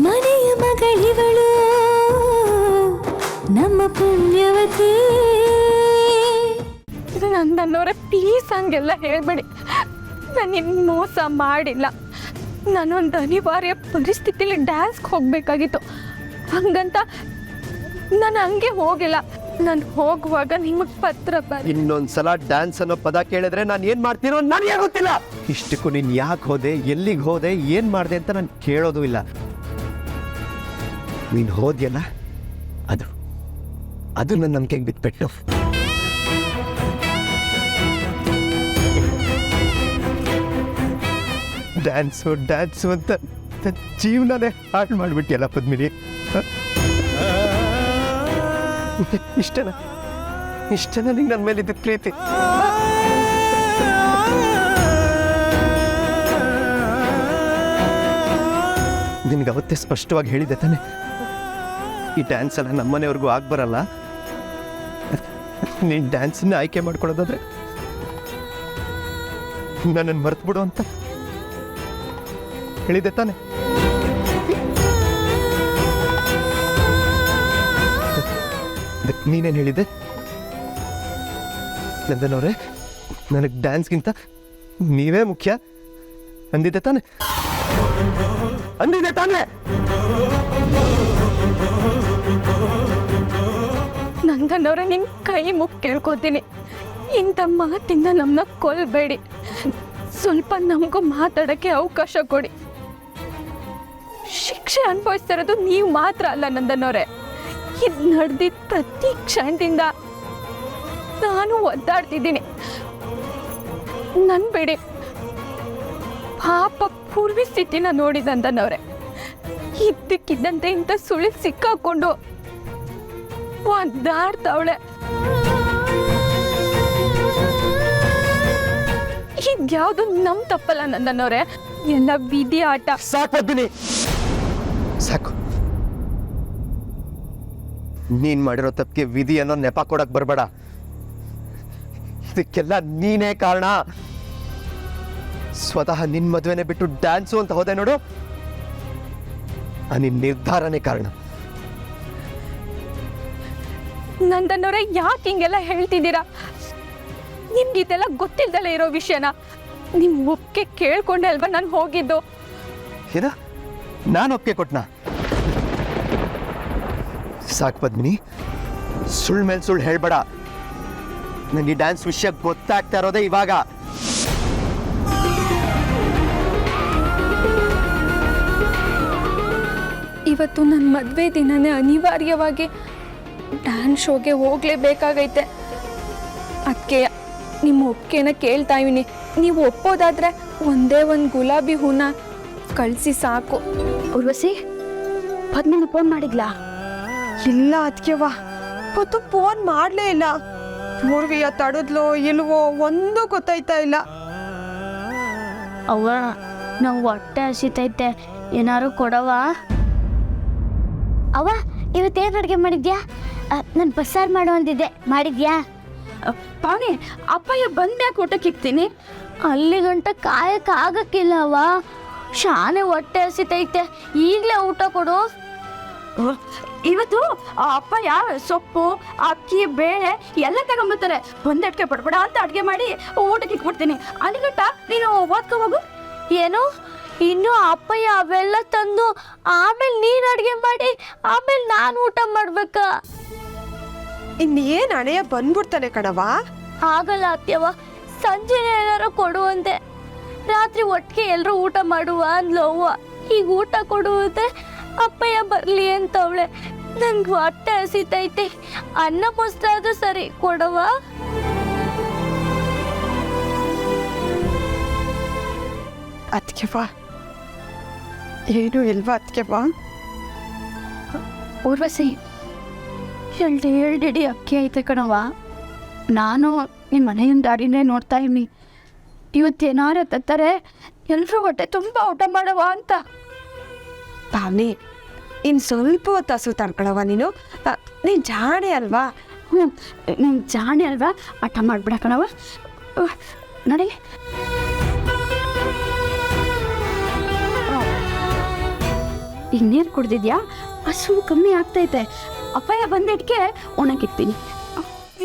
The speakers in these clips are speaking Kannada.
ಮನೆಯ ಮಗಳಿವಳು ನಮ್ಮ ಪುಣ್ಯವತಿ. ನನ್ನವರೇ ಪ್ಲೀಸ್ ಹಂಗೆಲ್ಲ ಹೇಳ್ಬೇಡಿ. ನಾನು ನಿಮ್ಗೆ ಮೋಸ ಮಾಡಿಲ್ಲ. ನಾನೊಂದು ಅನಿವಾರ್ಯ ಪರಿಸ್ಥಿತಿಲಿ ಡ್ಯಾನ್ಸ್ಗೆ ಹೋಗಬೇಕಾಗಿತ್ತು. ಹಂಗಂತ ನಾನು ಹಂಗೆ ಹೋಗಿಲ್ಲ. ನಾನು ಹೋಗುವಾಗ ನಿಮಗೆ ಪತ್ರ ಬರ್. ಇನ್ನೊಂದ್ಸಲ ಡ್ಯಾನ್ಸ್ ಅನ್ನೋ ಪದ ಕೇಳಿದ್ರೆ ನಾನು ಏನು ಮಾಡ್ತೀನೋ ನನಗೆ ಗೊತ್ತಿಲ್ಲ. ಇಷ್ಟಕ್ಕೂ ನೀನು ಯಾಕೆ ಹೋದೆ, ಎಲ್ಲಿಗೆ ಹೋದೆ, ಏನು ಮಾಡಿದೆ ಅಂತ ನಾನು ಕೇಳೋದು ಇಲ್ಲ. ನೀನು ಹೋದ್ಯಲ್ಲ, ಅದು ನನ್ನ ನಂಬಿಕೆಗೆ ಬಿಟ್ಬಿಟ್ಟು. ಡ್ಯಾನ್ಸು ಅಂತ ಜೀವನನೇ ಹಾಳು ಮಾಡಿಬಿಟ್ಟಿಯಲ್ಲ ಪದ್ಮಿನಿ. ಇಷ್ಟನ ನಿಂಗೆ ನನ್ನ ಮೇಲೆ ಇದ್ದಿದ್ದ ಪ್ರೀತಿ? ನಿನ್ಗೆ ಅವತ್ತೇ ಸ್ಪಷ್ಟವಾಗಿ ಹೇಳಿದೆ ತಾನೆ, ಈ ಡ್ಯಾನ್ಸ್ ಎಲ್ಲ ನಮ್ಮನೆಯವ್ರಿಗೂ ಆಗ್ಬರಲ್ಲ, ನೀನು ಡ್ಯಾನ್ಸನ್ನ ಆಯ್ಕೆ ಮಾಡ್ಕೊಳ್ಳೋದಾದ್ರೆ ನನ್ನನ್ನು ಮರೆತುಬಿಡು ಅಂತ ಹೇಳಿದೆ ತಾನೆ. ನೀನೇನು ಹೇಳಿದ್ದೆ? ನಂದನ್ ಅವರೇ, ನನಗೆ ಡ್ಯಾನ್ಸ್ಗಿಂತ ನೀವೇ ಮುಖ್ಯ ಅಂದಿದ್ದೆ ತಾನೆ? ನಂದನ್ ಅವರೇ, ನಿನ್ನ ಕೈ ಮುಗಿ ಕೇಳ್ಕೊತೀನಿ, ಇಂಥ ಮಾತಿಂದ ನಮ್ಮನ್ನ ಕೊಲ್ಬೇಡಿ. ಸ್ವಲ್ಪ ನಮಗೂ ಮಾತಾಡೋಕ್ಕೆ ಅವಕಾಶ ಕೊಡಿ. ಶಿಕ್ಷೆ ಅನುಭವಿಸ್ತಾ ಇರೋದು ನೀವು ಮಾತ್ರ ಅಲ್ಲ ನಂದನ್ ಅವರೇ. ಇದು ನಡೆದಿದ್ದ ಪ್ರತಿ ಕ್ಷಣದಿಂದ ನಾನು ಒದ್ದಾಡ್ತಿದ್ದೀನಿ. ನನ್ಬೇಡಿ. ಪಾಪ ಪೂರ್ವಿ ಸ್ಥಿತಿನ ನೋಡಿ ನಂದನ್ ಅವರೇ, ಇದ್ದಕ್ಕಿದ್ದಂತೆ ಇಂಥ ಸುಳಿ ಸಿಕ್ಕಾಕೊಂಡು ಒದ್ದಾಡ್ತಾವಳೆ. ಇದ್ಯಾವುದು ನಮ್ ತಪ್ಪಲ್ಲ ನಂದನ್ ಅವರೇ, ಎಲ್ಲ ವಿಧಿ ಆಟ. ಸಾಕು. ನೀನ್ ಮಾಡಿರೋ ತಪ್ಪಿಗೆ ವಿಧಿ ಅನ್ನೋ ನೆಪ ಕೊಡಕ್ ಬರ್ಬೇಡ. ಇದಕ್ಕೆಲ್ಲ ನೀನೇ ಕಾರಣ. ಸ್ವತಃ ನಿನ್ ಮದುವೆನೆ ಬಿಟ್ಟು ಡ್ಯಾನ್ಸು ಅಂತ ಹೋದೆ ನೋಡು, ನಿನ್ ನಿರ್ಧಾರನೇ ಕಾರಣ. ನಂದನ್ ಅವರೇ, ಯಾಕೆ ಹಿಂಗೆಲ್ಲ ಹೇಳ್ತಿದ್ದೀರಾ? ನಿಮ್ಗೆ ಇದೆಲ್ಲ ಗೊತ್ತಿಲ್ದಲೇ ಇರೋ ವಿಷಯನ ನಿಮ್ ಒಪ್ಪಿಗೆ ಕೇಳ್ಕೊಂಡೆ ಅಲ್ವಾ ನಾನು ಹೋಗಿದ್ದು? ಏನ ನಾನು ಒಪ್ಪಿಗೆ ಕೊಟ್ನಾ? ಸಾಕು ಪದ್ಮಿನಿ, ಸುಳ್ಳು ಮೇಲೆ ಸುಳ್ಳು ಹೇಳ್ಬೇಡ. ನನಗೆ ಈ ಡ್ಯಾನ್ಸ್ ವಿಷಯ ಗೊತ್ತಾಗ್ತಾ ಇರೋದೇ ಇವಾಗ. ಇವತ್ತು ನನ್ನ ಮದುವೆ ದಿನನೇ ಅನಿವಾರ್ಯವಾಗಿ ಡ್ಯಾನ್ಸ್ ಶೋಗೆ ಹೋಗ್ಲೇಬೇಕಾಗೈತೆ. ಅದಕ್ಕೆ ನಿಮ್ಮ ಒಪ್ಪಿಗೆನ ಕೇಳ್ತಾ ಇದ್ದೀನಿ. ನೀವು ಒಪ್ಪೋದಾದ್ರೆ ಒಂದೇ ಒಂದು ಗುಲಾಬಿ ಹೂನ ಕಳಿಸಿ ಸಾಕು. ಉರ್ವಶಿ, ಪದ್ಮಿನಿ ಫೋನ್ ಮಾಡಿದ್ಲಾ? ಇಲ್ಲ ಅದಕ್ಕೆವಾ, ಹೊತ್ತು ಫೋನ್ ಮಾಡಲೇ ಇಲ್ಲ. ಪೂರ್ವಿಯ ತಡದ್ಲೋ ಇಲ್ವೋ ಒಂದು ಗೊತ್ತಾಯ್ತಾ ಇಲ್ಲ. ಅವ್ವ, ನಾವು ಹೊಟ್ಟೆ ಹಸಿತೈತೆ, ಏನಾರು ಕೊಡವ? ಅವ್ವ, ಇವತ್ತೇನು ಅಡುಗೆ ಮಾಡಿದ್ಯಾ? ನಾನು ಬಸ್ಸಾರು ಮಾಡೋ ಅಂದಿದ್ದೆ, ಮಾಡಿದ್ಯಾ? ಪಾವನಿ, ಅಪ್ಪಯ್ಯ ಬಂದ್ಮ್ಯಾಕೆ ಊಟಕ್ಕೆ ಇಕ್ತೀನಿ. ಅಲ್ಲಿ ಗಂಟ ಕಾಯಕ್ಕಾಗಕ್ಕಿಲ್ಲ ಅವ್ವ, ಶಾನೆ ಹೊಟ್ಟೆ ಹಸಿತೈತೆ, ಈಗಲೇ ಊಟ ಕೊಡು. ಇವತ್ತು ಅಪ್ಪಯ್ಯ ಸೊಪ್ಪು, ಅಕ್ಕಿ, ಬೇಳೆ ಎಲ್ಲ ತಗೊಂಬರ್ತಾರೆ. ಒಂದಟ್ಕೆ ಪಡ್ಬೇಡ ಅಂತ ಅಡುಗೆ ಮಾಡಿ ಊಟಕ್ಕೆ ಇಕ್ಬಿಡ್ತೀನಿ. ಅಲ್ಲಿಗಂಟ ನೀನು ಓದ್ಕೊ ಹೋಗು. ಏನು, ಇನ್ನು ಅಪ್ಪಯ್ಯ ಅವೆಲ್ಲ ತಂದು ಆಮೇಲೆ ನೀನು ಅಡುಗೆ ಮಾಡಿ ಆಮೇಲೆ ನಾನು ಊಟ ಮಾಡ್ಬೇಕಾ? ಇನ್ನೇನು ಹಣೆಯ ಬಂದ್ಬಿಡ್ತಾನೆ ಕಣವ. ಆಗಲ್ಲ ಅತ್ಯವ, ಸಂಜೆನೆ ಏನಾರು ಕೊಡುವಂತೆ. ರಾತ್ರಿ ಒಟ್ಟಿಗೆ ಎಲ್ಲರೂ ಊಟ ಮಾಡುವ ಅಂದ್ಲವ್ವ. ಈಗ ಊಟ ಕೊಡುವಂತೆ ಅಪ್ಪಯ್ಯ ಬರಲಿ ಅಂತವಳೆ. ನಂಗೆ ಹೊಟ್ಟೆ ಹಸಿತೈತೆ, ಅನ್ನ ಮೊಸರಾದ್ರೂ ಸರಿ ಕೊಡವ. ಅದಕ್ಕೆವಾ ಏನು ಇಲ್ವಾ? ಅದಕ್ಕೆವಾ ಊರ್ವಶಿ, 2 ಹಿಡಿ ಅಕ್ಕಿ ಐತೆ ಕಣವ. ನಾನು ನಿಮ್ಮ ಮನೆಯಿಂದ ದಾರಿನೇ ನೋಡ್ತಾ ಇವ್ನಿ. ಇವತ್ತೇನಾರು ತತ್ತಾರೆ ಎಲ್ಲರೂ ಹೊಟ್ಟೆ ತುಂಬ ಊಟ ಮಾಡವ ಅಂತ. ಪಾವನಿ, ಇನ್ನು ಸ್ವಲ್ಪ ಹೊತ್ತು ಹಸು ತಡ್ಕೊಳವ. ನೀನು ಜಾಣೆ ಅಲ್ವಾ? ನಂಗೆ ಜಾಣೆ ಅಲ್ವಾ? ಆಟ ಮಾಡ್ಬಿಡ ಕಣವ. ನೋಡಿ, ಈಗ ನೀರು ಕುಡ್ದಿದ್ಯಾ? ಹಸು ಕಮ್ಮಿ ಆಗ್ತೈತೆ. ಅಪಾಯ ಬಂದಿಟ್ಕೆ ಒಣಗಿರ್ತೀನಿ.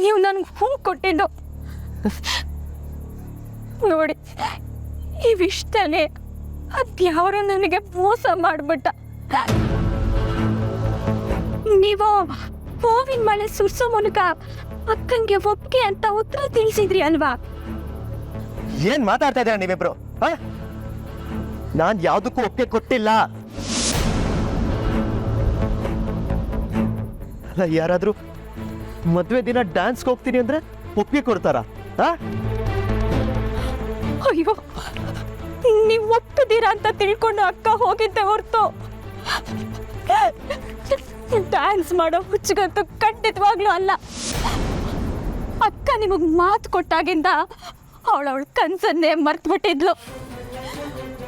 ನೀವು ನನಗೆ ಹೂ ಕೊಟ್ಟಿದ್ದು ನೋಡಿ, ಇವಿಷ್ಟನೇ ಅದ್ಯಾರೋ ನನಗೆ ಮೋಸ ಮಾಡಿಬಿಟ್ಟ. ನೀವು ಹೂವಿನ ಮಳೆ ಸುರಿಸೋ ಮೂಲಕ ಅಕ್ಕಂಗೆ ಒಪ್ಪಿಗೆ ಅಂತ ಉತ್ತರ ತಿಳಿಸಿದ್ರಿ ಅಲ್ವಾ? ಏನ್ ಮಾತಾಡ್ತಾ ಇದ್ದೀರಾ ನೀವಿಬ್ರು? ನಾನ್ ಯಾವ್ದಕ್ಕೂ ಒಪ್ಪಿಗೆ ಕೊಟ್ಟಿಲ್ಲ. ಅಲ್ಲ, ಯಾರಾದ್ರೂ ಮದ್ವೆ ದಿನ ಡ್ಯಾನ್ಸ್ಗೆ ಹೋಗ್ತೀನಿ ಅಂದ್ರೆ ಒಪ್ಪಿಗೆ ಕೊಡ್ತಾರ? ಅಯ್ಯೋ, ನೀವು ಒಪ್ಪಿದ್ದೀರಾ ಅಂತ ತಿಳ್ಕೊಂಡು ಅಕ್ಕ ಹೋಗಿದ್ದೆ ಹೊರತು ಡ್ಯಾನ್ಸ್ ಮಾಡೋ ಹುಚ್ಚಗಂತೂ ಖಂಡಿತವಾಗ್ಲೂ ಅಲ್ಲ. ಅಕ್ಕ ನಿಮಗೆ ಮಾತು ಕೊಟ್ಟಾಗಿಂದ ಅವಳವಳ ಕನ್ಸನ್ನೇ ಮರ್ತ್ಬಿಟ್ಟಿದ್ಲು.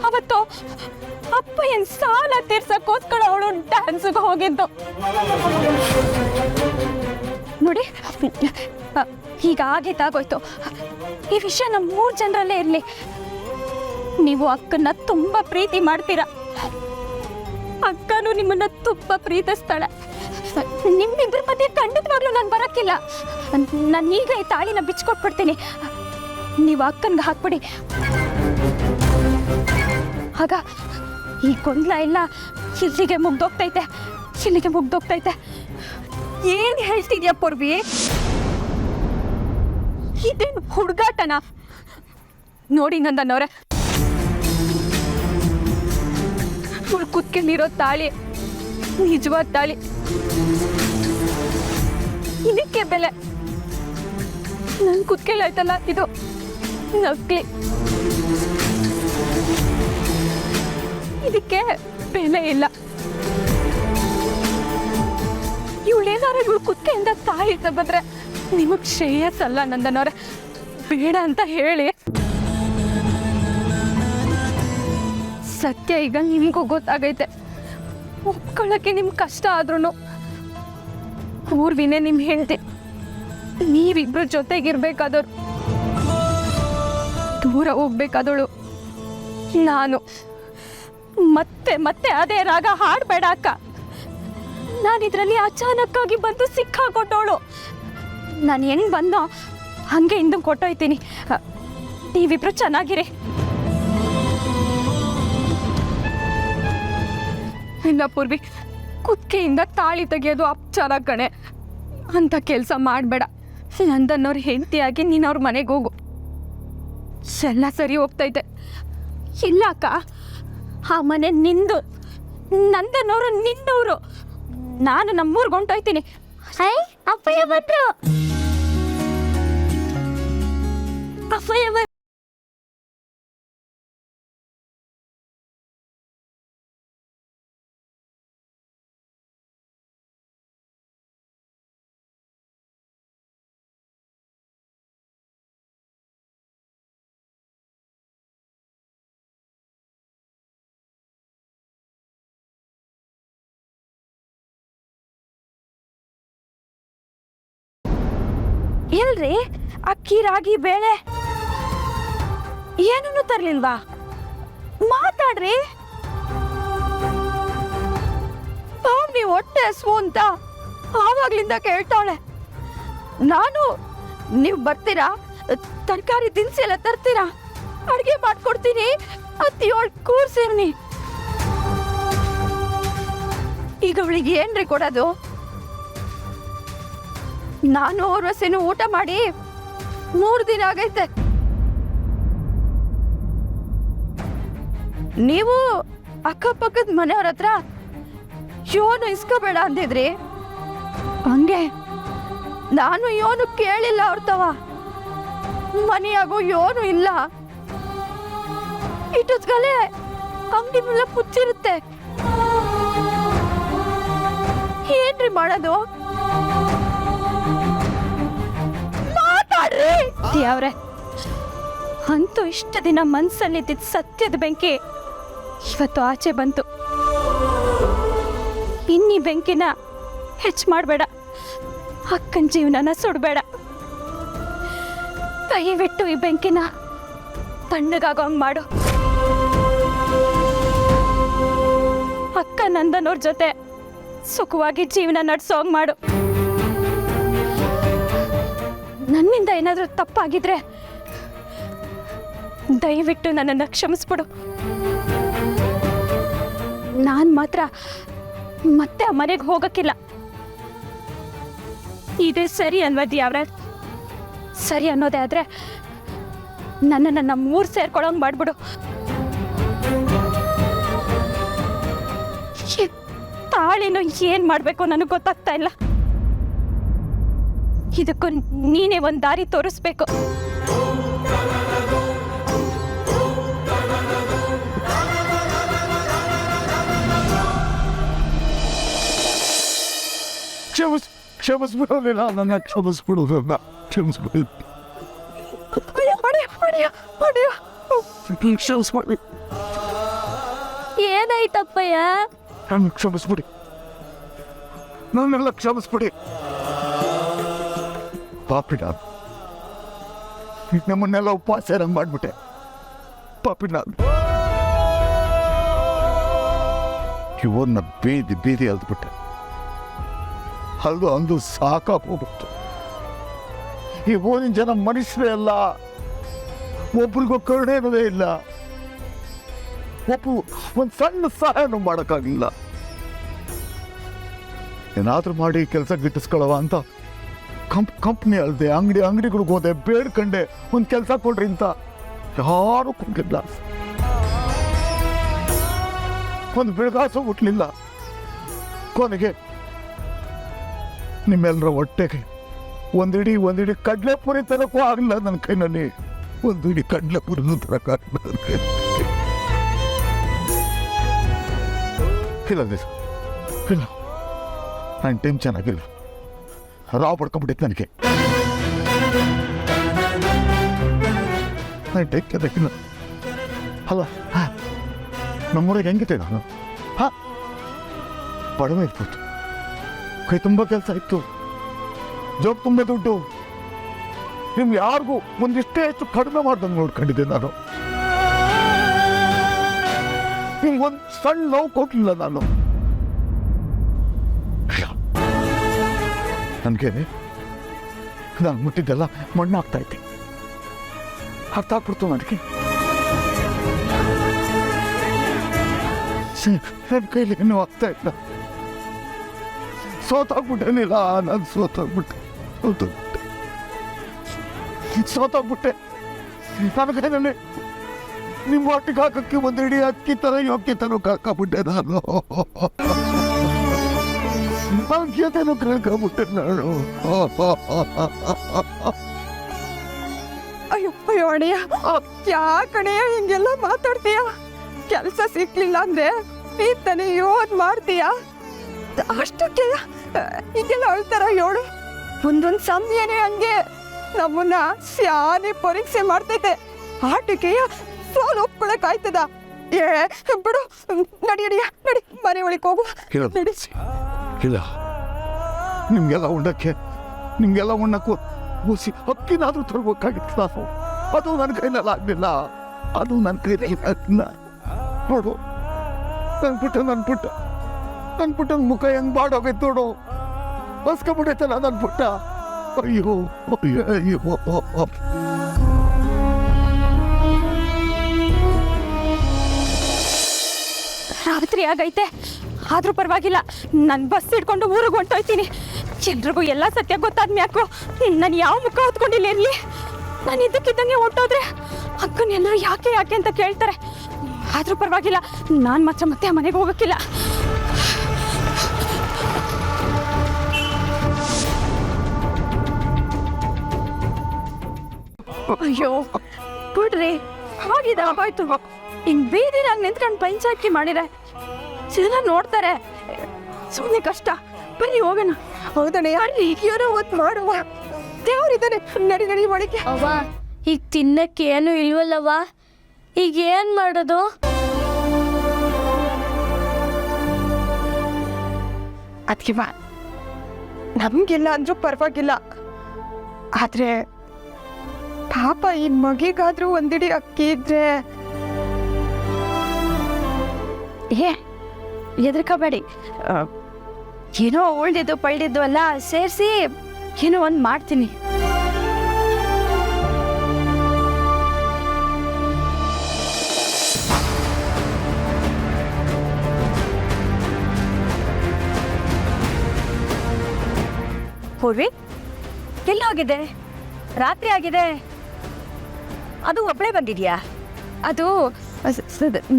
ಅವತ್ತು ಅಪ್ಪ ಏನ್ ಸಾಲ ತೀರ್ಸಕ್ಕೋಸ್ಕರ ಅವಳು ಡ್ಯಾನ್ಸ್ಗೆ ಹೋಗಿದ್ದು ನೋಡಿ. ಈಗ ಆಗೈತಾಗೋಯ್ತು. ಈ ವಿಷಯ ನಮ್ಮ 3 ಜನರಲ್ಲೇ ಇರಲಿ. ನೀವು ಅಕ್ಕನ್ನ ತುಂಬಾ ಪ್ರೀತಿ ಮಾಡ್ತೀರಾ, ಅಕ್ಕನೂ ನಿಮ್ಮನ್ನ ತುಂಬಾ ಪ್ರೀತಿಸ್ತಾಳೆ. ನಿಮ್ಮಿಬ್ಬರ ಮಧ್ಯೆ ಖಂಡಿತವಾಗ್ಲೂ ನಾನು ಬರೋಕ್ಕಿಲ್ಲ. ನಾನು ಈಗ ಈ ತಾಳಿನ ಬಿಚ್ಕೊಟ್ಬಿಡ್ತೀನಿ, ನೀವು ಅಕ್ಕನ್ಗೆ ಹಾಕ್ಬಿಡಿ. ಆಗ ಈ ಗೊಂದಲ ಎಲ್ಲ ಇಲ್ಲಿಗೆ ಮುಗ್ದೋಗ್ತೈತೆ. ಏನ್ ಹೇಳ್ತಿದ್ಯಾ ಪೂರ್ವಿ? ಇದೇನು ಹುಡುಗಾಟನ? ನೋಡಿ ನಂದನ್ನವ್ರೆ, ಇವಳು ಕುತ್ಕೊಂಡಿರೋ ತಾಳಿ ನಿಜವಾದ ತಾಳಿ. ಇದಕ್ಕೆ ಬೆಲೆ. ನನ್ ಕುತ್ಕೆಲಾಯ್ತಲ್ಲ, ಇದು ನಕಲಿ. ಇದಕ್ಕೆ ಬೆಲೆ ಇಲ್ಲ. ಇವಳೇನಾರ ಇವಳು ಕುತ್ಕೆಯಿಂದ ತಾಳಿ ಬಂದ್ರೆ ನಿಮಗ್ ಶ್ರೇಯಸ್ಸಲ್ಲ ನಂದನವ್ರೆ. ಬೇಡ ಅಂತ ಹೇಳಿ. ಸತ್ಯ ಈಗ ನಿಮಗೂ ಗೊತ್ತಾಗೈತೆ. ಒಪ್ಕೊಳ್ಳೋಕ್ಕೆ ನಿಮ್ಗೆ ಕಷ್ಟ ಆದ್ರೂ ಪೂರ್ವಿನೇ ನಿಮ್ ಹೆಂಡತಿ. ನೀವಿಬ್ರು ಜೊತೆಗಿರ್ಬೇಕಾದವ್ರು, ದೂರ ಹೋಗ್ಬೇಕಾದವಳು ನಾನು. ಮತ್ತೆ ಮತ್ತೆ ಅದೇ ರಾಗ ಹಾಡ್ಬೇಡ ಅಕ್ಕ. ನಾನಿದ್ರಲ್ಲಿ ಅಚಾನಕ್ಕಾಗಿ ಬಂದು ಸಿಕ್ಕಾಕೊಟ್ಟವಳು. ನಾನು ಹೆಂಗ್ ಬಂದೋ ಹಂಗೆ ಹಿಂದೆ ಕೊಟ್ಟೋಯ್ತೀನಿ. ನೀವಿಬ್ರು ಚೆನ್ನಾಗಿರಿ. ಇಲ್ಲ ಪೂರ್ವಿ, ಕುತ್ತಿಗೆಯಿಂದ ತಾಳಿ ತೆಗೆಯೋದು ಅಪಚಾರ ಕಣೆ. ಅಂತ ಕೆಲಸ ಮಾಡಬೇಡ. ನಂದನ್ನವ್ರ ಹೆಂಡತಿಯಾಗಿ ನೀನು ಅವ್ರ ಮನೆಗೆ ಹೋಗು, ಎಲ್ಲ ಸರಿ ಹೋಗ್ತೈತೆ. ಇಲ್ಲ ಅಕ್ಕ, ಆ ಮನೆ ನಿಂದು, ನಂದನ್ನವರು ನಿನ್ನವರು. ನಾನು ನಮ್ಮೂರ್ಗೆ ಹೊಂಟೋಯ್ತೀನಿ. ಅಪ್ಪಯ್ಯ ಬಂದ್ರು. ಅಪ್ಪಯ್ಯ ಬಂದ್ರು. ಎಲ್ರಿ ಅಕ್ಕಿ ರಾಗಿ ಬೇಳೆ ಏನನ್ನು ತರ್ಲಿಲ್ವಾ? ಮಾತಾಡ್ರಿ. ಪಾವ್ನಿ ಹೊಟ್ಟೆ ಹಸ್ವು ಅಂತ ಆವಾಗ್ಲಿಂದ ಕೇಳ್ತಾಳೆ. ನಾನು ನೀವು ಬರ್ತೀರಾ, ತರಕಾರಿ ದಿನಸಿ ಎಲ್ಲ ತರ್ತೀರಾ, ಅಡುಗೆ ಮಾಡ್ಕೊಡ್ತೀನಿ ಅಂತ ಕೂರ್ಸಿರ್ನಿ. ಈಗ ಅವಳಿಗೆ ಏನ್ರಿ ಕೊಡೋದು? ನಾನು ಊರ್ವಸಿನೂ ಊಟ ಮಾಡಿ 3 ದಿನ ಆಗೈತೆ. ನೀವು ಅಕ್ಕಪಕ್ಕದ ಮನೆಯವ್ರ ಹತ್ರ ಯೋನು ಇಸ್ಕೋಬೇಡ ಅಂದಿದ್ರಿ. ಹಂಗೆ ನಾನು ಯೋನು ಕೇಳಿಲ್ಲ. ಅವ್ರತವ ಮನೆಯಾಗೋ ಯೋನು ಇಲ್ಲ. ಇಟ್ಟೊತ್ಗಲೆ ಅಂಗಡಿ ಮೇಲೆ ಪುಚ್ಚಿರುತ್ತೆ. ಏನ್ರಿ ಮಾಡೋದು? ಅವ್ರೆ, ಅಂತೂ ಇಷ್ಟ ದಿನ ಮನ್ಸಲ್ಲಿದ್ದ ಸತ್ಯದ ಬೆಂಕಿ ಇವತ್ತು ಆಚೆ ಬಂತು. ಇನ್ನಿ ಬೆಂಕಿನ ಹೆಚ್ಚು ಮಾಡಬೇಡ, ಅಕ್ಕನ ಜೀವನನ ಸುಡಬೇಡ. ದಯವಿಟ್ಟು ಈ ಬೆಂಕಿನ ತಣ್ಣಗಾಗೋಂಗ್ ಮಾಡು. ಅಕ್ಕ ನಂದನವ್ರ ಜೊತೆ ಸುಖವಾಗಿ ಜೀವನ ನಡೆಸೋಂಗ್ ಮಾಡು. ನನ್ನಿಂದ ಏನಾದರೂ ತಪ್ಪಾಗಿದ್ರೆ ದಯವಿಟ್ಟು ನನ್ನನ್ನು ಕ್ಷಮಿಸ್ಬಿಡು. ನಾನು ಮಾತ್ರ ಮತ್ತೆ ಆ ಮನೆಗೆ ಹೋಗಕ್ಕಿಲ್ಲ. ಇದೇ ಸರಿ ಅನ್ವದಿ ಅವ್ರೆ. ಸರಿ ಅನ್ನೋದೇ ಆದ್ರೆ ನನ್ನನ್ನು ನಮ್ಮೂರು ಸೇರ್ಕೊಳ್ಳೋಂಗೆ ಮಾಡ್ಬಿಡು. ಈ ತಾಳಿನೂ ಏನು ಮಾಡಬೇಕು ನನಗೆ ಗೊತ್ತಾಗ್ತಾ ಇಲ್ಲ. ಇದಕ್ಕೂ ನೀನೇ ಒಂದು ದಾರಿ ತೋರಿಸ್ಬೇಕು. ಕ್ಷಮಿಸ್ಬಿಡೋದಿಲ್ಲ, ನನ್ನ ಕ್ಷಮಿಸ್ಬಿಡೋದನ್ನ ಕ್ಷಮಿಸ್ಬಿಡು. ಕ್ಷಮಿಸ್ಬಿಡಿ, ಏನಾಯ್ತಪ್ಪಯ್ಯ? ನನ್ನ ಕ್ಷಮಿಸ್ಬಿಡಿ, ನನ್ನೆಲ್ಲ ಕ್ಷಮಿಸ್ಬಿಡಿ. ಪಾಪಿ ನಾನು ನಮ್ಮನ್ನೆಲ್ಲ ಉಪವಾಸ ಇರಂಗೆ ಮಾಡ್ಬಿಟ್ಟೆ. ಪಾಪಿ ನಾನು ಇವನ್ನ ಬೀದಿ ಬೀದಿ ಅಲ್ದ್ಬಿಟ್ಟೆ. ಅಂದು ಸಾಕಾಗೋಗ್ಬಿಟ್ಟು. ಈ ಊರಿನ ಜನ ಮನುಷ್ಯರೇ ಅಲ್ಲ, ಒಬ್ರಿಗೂ ಕರುಣೆ ಅನ್ನೋದೇ ಇಲ್ಲ. ಒಂದು ಸಣ್ಣ ಸಹಾಯನೂ ಮಾಡೋಕ್ಕಾಗಲಿಲ್ಲ. ಏನಾದರೂ ಮಾಡಿ ಕೆಲಸ ಗಿಟ್ಟಿಸ್ಕೊಳ್ಳವ ಅಂತ ಕಂಪ್ನಿ ಅಲ್ಲದೆ ಅಂಗಡಿಗಳಿಗೆ ಹೋದೆ, ಬೇಡ್ಕಂಡೆ ಒಂದು ಕೆಲಸ ಕೊಡ್ರಿ ಅಂತ. ಯಾರೂ ಕೊಡಲಿಲ್ಲ. ಒಂದು ಬೆಳಗಾಸು ಹುಟ್ಟಲಿಲ್ಲ. ಕೊನೆಗೆ ನಿಮ್ಮೆಲ್ಲರ ಹೊಟ್ಟೆಗೆ ಒಂದಿಡಿ ಕಡಲೆಪುರಿ ತರಕ್ಕೂ ಆಗಲಿಲ್ಲ ನನ್ನ ಕೈನಲ್ಲಿ. ಒಂದು ಇಡೀ ಕಡಲೆಪುರಿನೂ ತರಕ್ಕಾಗಲಿಲ್ಲ ನನ್ನ ಕೈ. ಇಲ್ಲ, ನನ್ನ ಟೈಮ್ ಚೆನ್ನಾಗಿಲ್ಲ. ರಾವ್ ಪಡ್ಕೊಂಡ್ಬಿಟ್ಟಿತ್ತು ನನಗೆ. ನನ್ನ ಟೈಮ್ ಚೆನ್ನಾಗಿಲ್ಲ. ಅಲ್ಲ, ನಮ್ಮೂರಿಗೆ ಹೆಂಗಿದ್ದೆ ನಾನು? ಬಡವ ಇರ್ಬೋದು, ಕೈ ತುಂಬ ಕೆಲಸ ಇತ್ತು, ಜೋಬ್ ತುಂಬ ದುಡ್ಡು. ನಿಮ್ಗೆ ಯಾರಿಗೂ ಒಂದಿಷ್ಟೇ ಹೆಚ್ಚು ಕಡಿಮೆ ಮಾಡ್ದಂಗೆ ನೋಡ್ಕೊಂಡಿದ್ದೆ ನಾನು. ನಿಮ್ಗೊಂದು ಸಣ್ಣ ನೋವು ಕೊಟ್ಟಿಲ್ಲ ನಾನು. ನನಗೆ ನಾನು ಮುಟ್ಟಿದ್ದೆಲ್ಲ ಮಣ್ಣಾಗ್ತಾ ಇದ್ದೆ. ಅರ್ಥ ಆಗ್ಬಿಡ್ತು ನನಗೆ. ನನ್ನ ಕೈಲಿ ಏನೂ ಆಗ್ತಾ ಇಲ್ಲ. ಸೋತಾಗ್ಬಿಟ್ಟೇನಿಲ್ಲ, ನಾನು ಸೋತಾಗ್ಬಿಟ್ಟೆ. ನನ್ನ ಕೈನಲ್ಲಿ ನಿಮ್ಮ ಒಟ್ಟಿಗೆ ಹಾಕಕ್ಕೆ ಒಂದು ಇಡೀ ಅಕ್ಕಿ ಥರ ಯೋಗ್ಯ ಥರ ಹಾಕಬಿಟ್ಟೆ ನಾನು. ಭಾಗ್ಯತೆನೂ ಕಳ್ಕೊಂಬಿಟ್ಟೆ ನಾನು. ಅಯ್ಯೋ ಅಣ್ಣಯ್ಯ, ಯಾಕಣೆಯ ಹಿಂಗೆಲ್ಲ ಮಾತಾಡ್ತೀಯ? ಕೆಲಸ ಸಿಕ್ಲಿಲ್ಲ ಅಂದ್ರೆ ನೀತಾನೆ ಯೋದ್ ಮಾಡ್ತೀಯ? ಅಷ್ಟಕ್ಕೆ ಹಿಂಗೆಲ್ಲ ಅಳ್ತಾರ ಹೇಳು? ಒಂದೊಂದು ಸಮಯನೇ ಹಂಗೆ ನಮ್ಮನ್ನ ಸ್ಯಾನೆ ಪರೀಕ್ಷೆ ಮಾಡ್ತೈತೆ. ಆಟಿಕೆಯ ಸೋಲು ಒಪ್ಕೊಳಕ್ ಆಯ್ತದ? ಬಿಡು, ನಡಿ ಮನೆ ಒಳಗೆ ಹೋಗು. ನಡಿ. ಇಲ್ಲ, ನಿಮ್ಗೆಲ್ಲ ಉಣ್ಣಕ್ಕೂ ಕೂಸಿ ಅಕ್ಕಿನಾದ್ರೂ ತರ್ಬೇಕಾಗಿತ್ತು ನಾನು. ಅದು ನನ್ನ ಕೈನಲ್ಲಿ ಆಗಲಿಲ್ಲ. ನೋಡು, ನನ್ನ ಪುಟ್ಟ ಮುಖ ಹೆಂಗ್ ಬಾಡೋಗೈತೆ ನೋಡು. ಬಸ್ಕೊಂಡ್ಬಿಡೈತಲ್ಲ ನನ್ನ ಪುಟ್ಟ. ಅಯ್ಯೋ. ರಾತ್ರಿ ಆಗೈತೆ, ಆದ್ರೂ ಪರವಾಗಿಲ್ಲ. ನಾನು ಬಸ್ ಹಿಡ್ಕೊಂಡು ಊರಿಗೆ ಹೊಂಟೋಯ್ತೀನಿ. ಎಲ್ರಿಗೂ ಎಲ್ಲ ಸತ್ಯ ಗೊತ್ತಾದ್ಮ್ಯಾಕೋ ನಾನು ಯಾವ ಮುಖ ಹೊತ್ಕೊಂಡಿಲ್ಲ ಇರಲಿ. ನಾನು ಇದ್ದಕ್ಕಿದ್ದಂಗೆ ಹೊಂಟೋದ್ರೆ ಅಕ್ಕನೆಲ್ಲರೂ ಯಾಕೆ ಅಂತ ಕೇಳ್ತಾರೆ. ಆದ್ರೂ ಪರವಾಗಿಲ್ಲ, ನಾನು ಮಾತ್ರ ಮತ್ತೆ ಆ ಮನೆಗೆ ಹೋಗಕ್ಕಿಲ್ಲ. ಅಯ್ಯೋ ಬಿಡ್ರಿ, ಹೋಗಿದೆ ಹೋಯ್ತು. ಹಿಂಗ್ ಬೀದಿನಾಗ ನಿಂತ್ಕೊಂಡು ಪಂಚಾಯ್ತಿ ಮಾಡಿರೆ ಜನ ನೋಡ್ತಾರೆ. ಸುಮ್ಮನೆ ಕಷ್ಟ. ಬನ್ನಿ ಹೋಗೋಣ. ಹೌದಣ್ಣ, ಏನೋ ಹೊತ್ತು ಮಾಡುವ ದೇವ್ರಿದ್ದಾನೆ. ನಡಿ ಒಳಗೆ. ಅವ್ವ, ಈಗ ತಿನ್ನಕ್ಕೆ ಏನು ಇಲ್ವಲ್ಲವ್ವ, ಈಗ ಏನ್ ಮಾಡೋದು? ಅದಕ್ಕೆ ನಮ್ಗಿಲ್ಲ ಅಂದ್ರೂ ಪರವಾಗಿಲ್ಲ. ಆದ್ರೆ ಪಾಪ ಈ ಮಗಿಗಾದ್ರೂ ಒಂದಿಡಿ ಅಕ್ಕಿ ಇದ್ರೆ. ಹೆದರ್ಕೋಬೇಡಿ. ಏನೋ ಉಳ್ದಿದ್ದು ಪಳ್ದಿದ್ದು ಎಲ್ಲ ಸೇರಿಸಿ ಏನೋ ಒಂದು ಮಾಡ್ತೀನಿ. ಪೂರ್ವಿ ಎಲ್ಲಿ ಹೋಗಿದೆ? ರಾತ್ರಿ ಆಗಿದೆ, ಅದು ಒಬ್ಬಳೇ ಬಂದಿದ್ಯಾ? ಅದು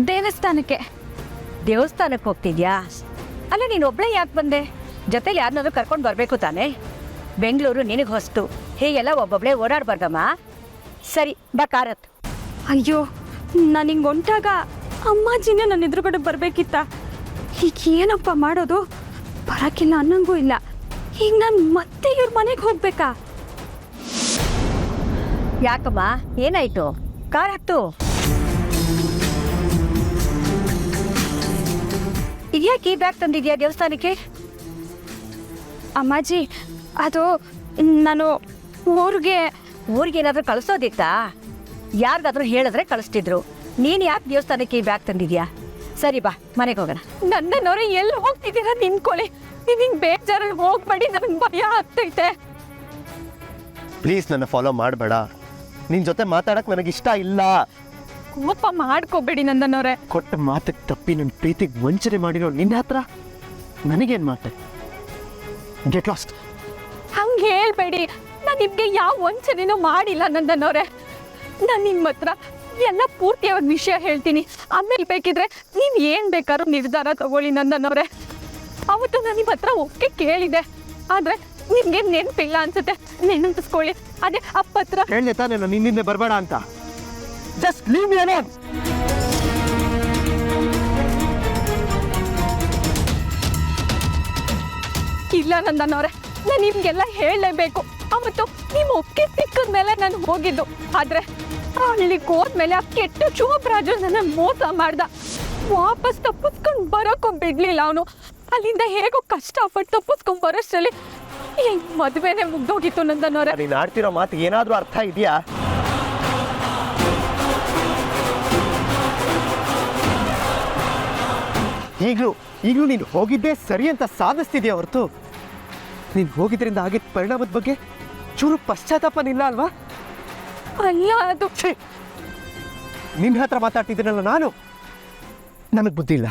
ದೇವಸ್ಥಾನಕ್ಕೆ. ದೇವಸ್ಥಾನಕ್ಕೆ ಹೋಗ್ತಿದ್ಯಾ? ಅಲ್ಲ, ನೀನು ಒಬ್ಬಳೇ ಯಾಕೆ ಬಂದೆ? ಜೊತೆಲಿ ಯಾರನ್ನಾದ್ರೂ ಕರ್ಕೊಂಡು ಬರಬೇಕು ತಾನೇ? ಬೆಂಗಳೂರು ನಿನಗೆ ಹೊಸ್ತು, ಹೀಗೆಲ್ಲ ಒಬ್ಬೊಬ್ಬಳೇ ಓಡಾಡ್ಬಾರ್ದಮ್ಮ. ಸರಿ ಬಾ, ಕಾರತ್. ಅಯ್ಯೋ, ನಾನು ಹಿಂಗೆ ಹೊಂಟಾಗ ಅಮ್ಮಾಜಿನೇ ನನ್ನ ಎದುರುಗಡೆ ಬರಬೇಕಿತ್ತ. ಈಗ ಏನಪ್ಪ ಮಾಡೋದು? ಬರೋಕ್ಕಿಲ್ಲ ಅನ್ನಂಗೂ ಇಲ್ಲ. ಈಗ ನಾನು ಮತ್ತೆ ಇವ್ರ ಮನೆಗೆ ಹೋಗ್ಬೇಕಾ? ಯಾಕಮ್ಮ, ಏನಾಯ್ತು? ಕಾರ್ ಹತ್ತು. ಇದ್ಯಾಕೆ ಈ ಬ್ಯಾಗ್ ತಂದಿದ್ಯಾ ದೇವಸ್ಥಾನಕ್ಕೆ? ಅಮ್ಮಾಜಿ, ಅದು ನಾನು ಊರಿಗೆ ಏನಾದರೂ ಕಳಿಸೋದಿತ್ತಾ? ಯಾರಿಗಾದ್ರೂ ಹೇಳಿದ್ರೆ ಕಳಿಸ್ತಿದ್ರು. ನೀನು ಯಾಕೆ ದೇವಸ್ಥಾನಕ್ಕೆ ಈ ಬ್ಯಾಗ್ ತಂದಿದ್ಯಾ? ಸರಿ ಬಾ, ಮನೆಗೆ ಹೋಗೋಣ. ನನ್ನವರೇ ಎಲ್ಲಿ ಹೋಗ್ತಿದ್ದೀರಾ? ನಿಂತ್ಕೊಳ್ಳಿ. ನೀವು ಹಿಂಗೆ ಬೇಜಾರಲ್ಲಿ ಹೋಗ್ಬೇಡಿ, ನನಗೆ ಭಯ ಆಗ್ತೈತೆ. ಪ್ಲೀಸ್ ನನ್ನ ಫಾಲೋ ಮಾಡಬೇಡ. ನಿನ್ನ ಜೊತೆ ಮಾತಾಡಕ್ಕೆ ನನಗಿಷ್ಟ ಇಲ್ಲ. ಕೋಪ ಮಾಡ್ಕೋಬೇಡಿ ನಂದನವ್ರೆ. ಕೊಟ್ಟ ಮಾತಕ್ಕೆ ತಪ್ಪಿ ನನ್ನ ಪ್ರೀತಿಗೆ ವಂಚನೆ ಮಾಡಿರೋ ನಿನ್ನ ಹತ್ರ ನನಗೇನು ಮಾತೆ? Get lost. ಹಂಗೆ ಹೇಳ್ಬೇಡಿ. ನಾನು ನಿಮಗೆ ಯಾವ ವಂಚನೆನೂ ಮಾಡಿಲ್ಲ ನಂದನವ್ರೆ. ನಾನು ನಿಮ್ಮ ಹತ್ರ ಎಲ್ಲ ಪೂರ್ತಿಯಾಗಿ ವಿಷಯ ಹೇಳ್ತೀನಿ. ಆಮೇಲೆ ಬೇಕಿದ್ರೆ ನೀವು ಏನು ಬೇಕಾದ್ರೂ ನಿರ್ಧಾರ ತಗೊಳ್ಳಿ ನಂದನವ್ರೆ. ಅವತ್ತು ನಾನು ನಿಮ್ಮ ಹತ್ರ ಒಕ್ಕೆ ಕೇಳಿದೆ, ಆದರೆ ನಿಮಗೆ ನೆನಪಿಲ್ಲ ಅನ್ಸುತ್ತೆ. ನೆನಪಿಸ್ಕೊಳ್ಳಿ. ಅದೇ ಅಪ್ಪತ್ರ ಹೇಳಿದೆ ತಾನೇ ನಾನು ನಿನ್ನಿಂದ ಬರಬೇಡ ಅಂತ. Just leave me alone. ಇಲ್ಲ ನಂದನವ್ರೆ, ನಾನು ನಿಮಗೆಲ್ಲ ಹೇಳಲೇಬೇಕು. ಅವತ್ತು ನಿಮ್ಮ ಒಪ್ಪಿಗೆ ಸಿಕ್ಕಿದ ಮೇಲೆ ನಾನು ಹೋಗಿದ್ದು. ಆದರೆ ಅಲ್ಲಿಗೆ ಹೋದ್ಮೇಲೆ ಆ ಕೆಟ್ಟ ಶೋಭರಾಜು ನನ್ನ ಮೋಸ ಮಾಡ್ದ. ವಾಪಸ್ ತಪ್ಪಿಸ್ಕೊಂಡು ಬರೋಕ್ಕೂ ಬಿಡ್ಲಿಲ್ಲ ಅವನು. ಅಲ್ಲಿಂದ ಹೇಗೋ ಕಷ್ಟಪಟ್ಟು ತಪ್ಪಿಸ್ಕೊಂಡು ಬರೋಷ್ಟರಲ್ಲಿ ಈ ಮದುವೆನೇ ಮುಗ್ದೋಗಿತ್ತು ನಂದನವ್ರೆ. ನೀನು ಆಡ್ತಿರೋ ಮಾತು ಏನಾದರೂ ಅರ್ಥ ಇದೆಯಾ? ಈಗಲೂ ನೀನು ಹೋಗಿದ್ದೇ ಸರಿ ಅಂತ ಸಾಧಿಸ್ತಿದ್ಯಾ ಹೊರತು ನೀನು ಹೋಗಿದ್ರಿಂದ ಆಗಿದ್ದ ಪರಿಣಾಮದ ಬಗ್ಗೆ ಚೂರು ಪಶ್ಚಾತ್ತಾಪನಿಲ್ಲ ಅಲ್ವಾ? ಅಲ್ಲ, ಅದು ನಿನ್ನ ಹತ್ರ ಮಾತಾಡ್ತಿದ್ದೀನಲ್ಲ ನಾನು. ನನಗೆ ಬುದ್ಧಿ ಇಲ್ಲ.